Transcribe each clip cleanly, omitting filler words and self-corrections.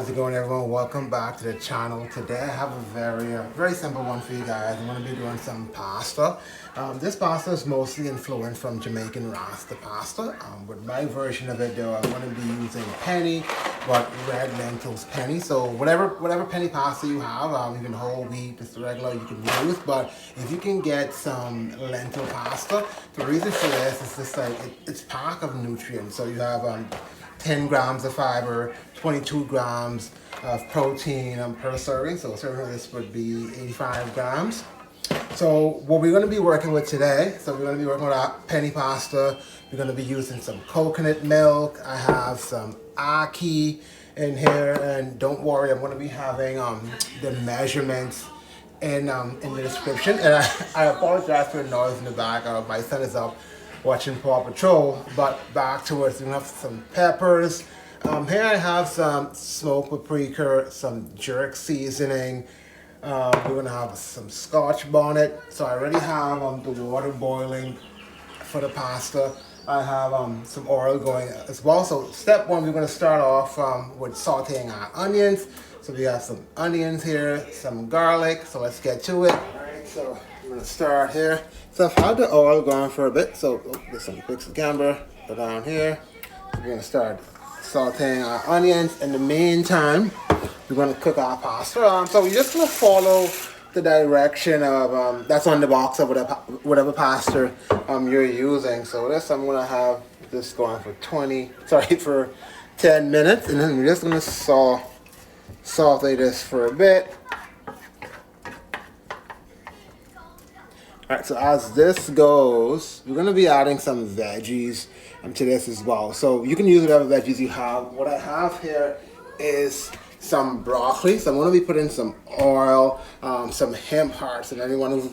How's it going, everyone? Welcome back to the channel. Today I have a very simple one for you guys. I'm going to be doing some pasta. This pasta is mostly influenced from Jamaican Rasta pasta. With my version of it though, I'm going to be using penne, but red lentils penne. So whatever penne pasta you have, even whole wheat, just regular, you can use. But if you can get some lentil pasta, the reason for this is just like it's packed of nutrients. So you have 10 grams of fiber, 22 grams of protein per serving. So a serving of this would be 85 grams. So what we're going to be working with today, so we're going to be working with our penne pasta. We're going to be using some coconut milk. I have some Ackee in here, and don't worry, I'm going to be having the measurements in the description. And I apologize for the noise in the back. My son is up watching Paw Patrol, but back to it. So we have some peppers. Here I have some smoked paprika, some jerk seasoning. We're gonna have some Scotch bonnet. So I already have the water boiling for the pasta. I have some oil going as well. So step one, we're gonna start off with sauteing our onions. So we have some onions here, some garlic. So let's get to it. All right, so I'm gonna start here. So I've had the oil going for a bit. So there's some quick camera, go down here. So we're gonna start sauteing our onions. In the meantime, we're gonna cook our pasta. So we're just gonna follow the direction of that's on the box of whatever pasta you're using. So this I'm gonna have this going for 10 minutes, and then we're just gonna saute this for a bit. Alright, so as this goes, we're going to be adding some veggies to this as well. So you can use whatever veggies you have. What I have here is some broccoli. So I'm going to be putting some oil, some hemp hearts. And anyone who's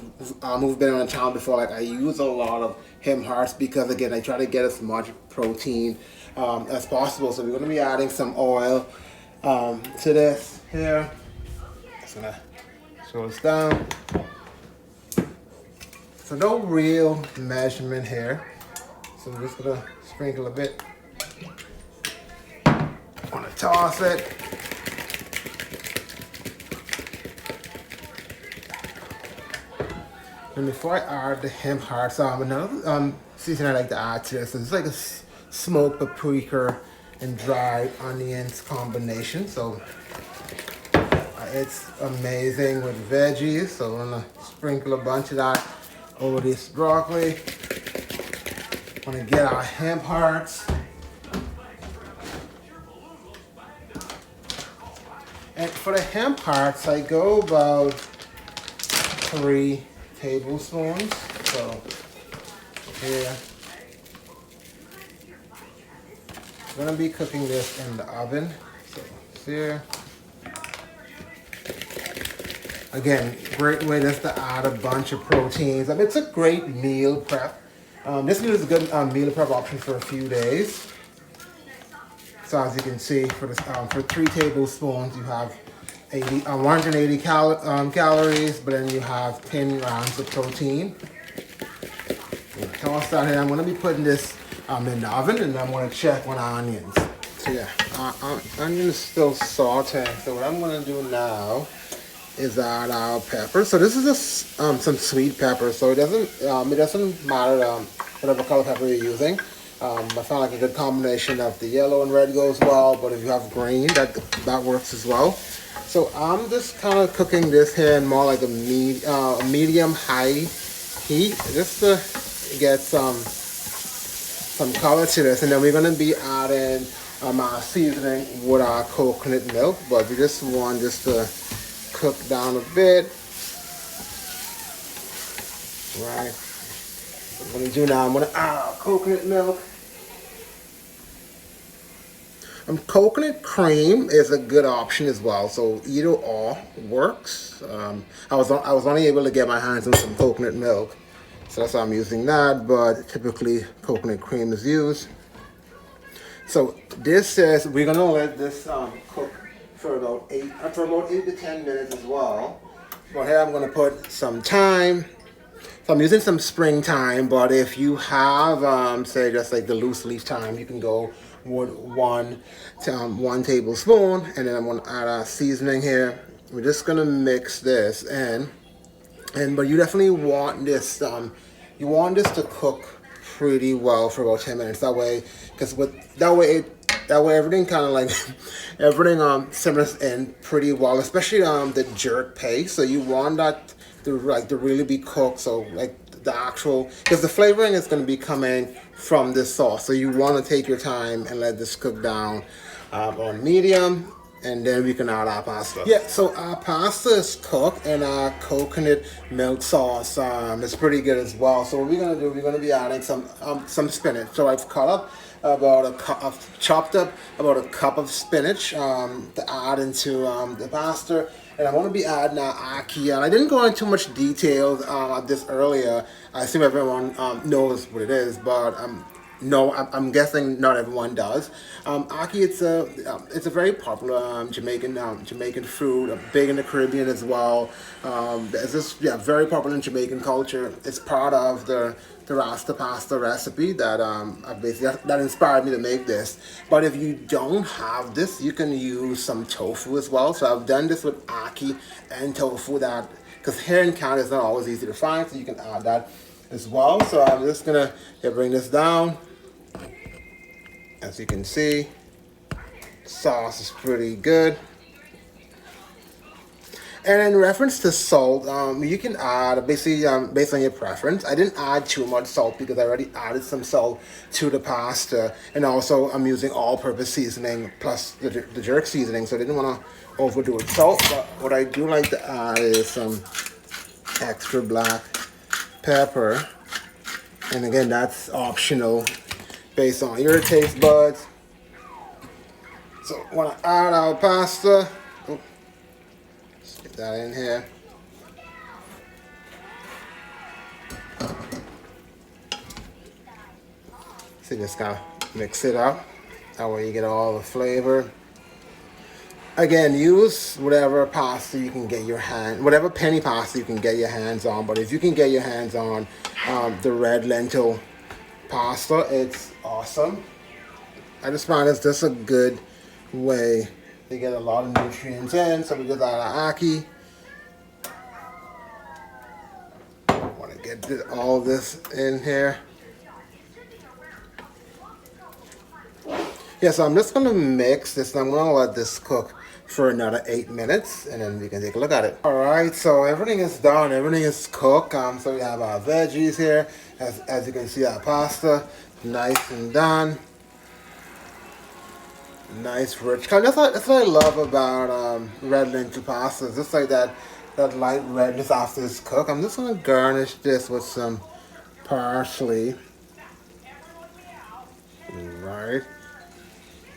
been on the channel before, like I use a lot of hemp hearts because again, I try to get as much protein as possible. So we're going to be adding some oil to this here. Just going to throw this down. So no real measurement here. So I'm just gonna sprinkle a bit. I'm gonna toss it. And before I add the hemp hearts, another seasoning I like to add to this is like a smoked paprika and dried onions combination. So it's amazing with veggies. So I'm gonna sprinkle a bunch of that over this broccoli. I'm gonna get our hemp hearts. And for the hemp hearts, I go about 3 tablespoons. So here, I'm gonna be cooking this in the oven. So here. Again, great way just to add a bunch of proteins. It's a great meal prep. This meal is a good meal prep option for a few days. So as you can see, for 3 tablespoons, you have 180 calories, but then you have 10 grams of protein. Toss that in. I'm going to be putting this in the oven, and I'm going to check on our onions. So yeah, our onions still sauteing. So what I'm going to do now is add our pepper. So this is just some sweet pepper. So it doesn't matter whatever color pepper you're using. I found like a good combination of the yellow and red goes well, but if you have green, that works as well. So I'm just kind of cooking this here in more like a medium high heat, just to get some color to this. And then we're gonna be adding our seasoning with our coconut milk, but we just want to cook down a bit. Right. What I'm gonna do now, I'm gonna add coconut milk. Coconut cream is a good option as well. So either or works. I was only able to get my hands on some coconut milk, so that's why I'm using that. But typically coconut cream is used. So this says we're gonna let this cook for about 8 to 10 minutes as well. But here I'm gonna put some thyme. So I'm using some spring thyme, but if you have say just like the loose leaf thyme, you can go with one tablespoon, and then I'm gonna add our seasoning here. We're just gonna mix this in, but you definitely want this to cook pretty well for about 10 minutes. That way, because that way everything kind of like everything simmers in pretty well, especially the jerk paste. So you want that to really be cooked. So like the actual, because the flavoring is going to be coming from this sauce. So you want to take your time and let this cook down on medium, and then we can add our pasta. Yeah, so our pasta is cooked, and our coconut milk sauce is pretty good as well. So what we're gonna do, we're gonna be adding some spinach. So I've cut up about a cup, I've chopped up about a cup of spinach to add into the pasta. And I want to be adding Ackee, and I didn't go into too much details of this earlier. I assume everyone knows what it is, but no, I'm guessing not everyone does. Ackee, it's a very popular Jamaican food, big in the Caribbean as well. It's just very popular in Jamaican culture. It's part of the Rasta pasta recipe that that inspired me to make this. But if you don't have this, you can use some tofu as well. So I've done this with Ackee and tofu, that because here in Canada it's not always easy to find, so you can add that as well. So I'm just gonna bring this down. As you can see, sauce is pretty good. And in reference to salt, you can add basically based on your preference. I didn't add too much salt because I already added some salt to the pasta, and also I'm using all-purpose seasoning plus the jerk seasoning, so I didn't want to overdo it salt. But what I do like to add is some extra black pepper, and again, that's optional based on your taste buds. So when I add our pasta, let's get that in here. So just gotta mix it up. That way you get all the flavor. Again, use whatever pasta you can get your hand, whatever penny pasta you can get your hands on. But if you can get your hands on the red lentil pasta, it's awesome. I just find it's just a good way to get a lot of nutrients in. So we just add our Ackee. Want to get all this in here. Yeah, so I'm just gonna mix this, and I'm gonna let this cook for another 8 minutes, and then we can take a look at it. All right, so everything is done, everything is cooked. So we have our veggies here. As you can see, our pasta, nice and done. Nice rich color. That's what I love about red lentil pasta. It's just like that light redness after it's cooked. I'm just gonna garnish this with some parsley. Right.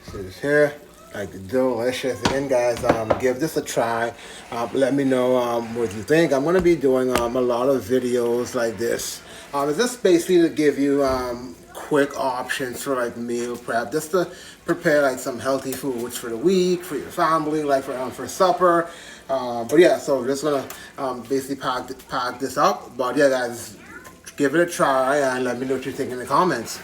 See this here. Like delicious. Again, guys, give this a try. Let me know what you think. I'm gonna be doing a lot of videos like this. It's just basically to give you quick options for like meal prep, just to prepare like some healthy foods for the week, for your family, like for supper. But yeah, so we're just gonna basically pack this up. But yeah, guys, give it a try and let me know what you think in the comments.